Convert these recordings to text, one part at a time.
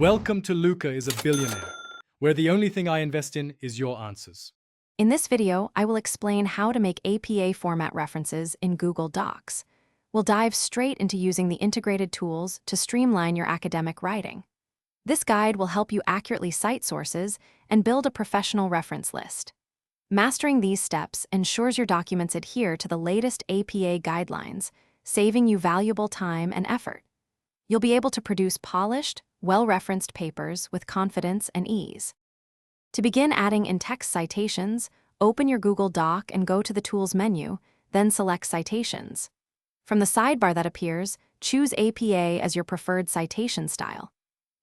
Welcome to Luca is a Billionaire, where the only thing I invest in is your answers. In this video, I will explain how to make APA format references in Google Docs. We'll dive straight into using the integrated tools to streamline your academic writing. This guide will help you accurately cite sources and build a professional reference list. Mastering these steps ensures your documents adhere to the latest APA guidelines, saving you valuable time and effort. You'll be able to produce polished, well-referenced papers with confidence and ease. To begin adding in-text citations, open your Google Doc and go to the Tools menu, then select Citations. From the sidebar that appears, choose APA as your preferred citation style.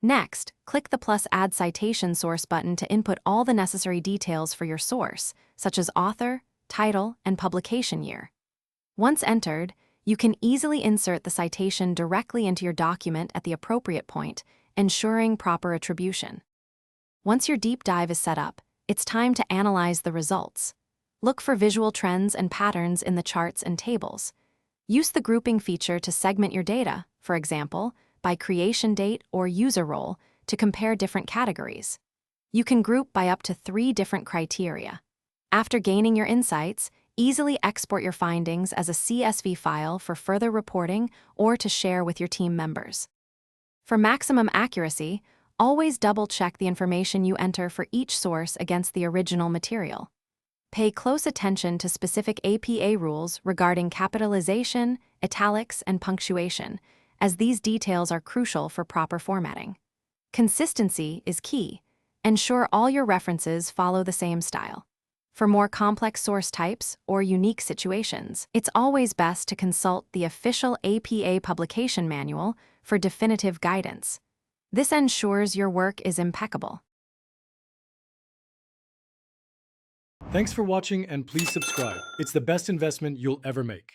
Next, click the plus Add Citation Source button to input all the necessary details for your source, such as author, title, and publication year. Once entered, you can easily insert the citation directly into your document at the appropriate point, ensuring proper attribution. Once your deep dive is set up, it's time to analyze the results. Look for visual trends and patterns in the charts and tables. Use the grouping feature to segment your data, for example, by creation date or user role, to compare different categories. You can group by up to 3 different criteria. After gaining your insights, easily export your findings as a CSV file for further reporting or to share with your team members. For maximum accuracy, always double-check the information you enter for each source against the original material. Pay close attention to specific APA rules regarding capitalization, italics, and punctuation, as these details are crucial for proper formatting. Consistency is key. Ensure all your references follow the same style. For more complex source types or unique situations, it's always best to consult the official APA publication manual for definitive guidance. This ensures your work is impeccable. Thanks for watching and please subscribe. It's the best investment you'll ever make.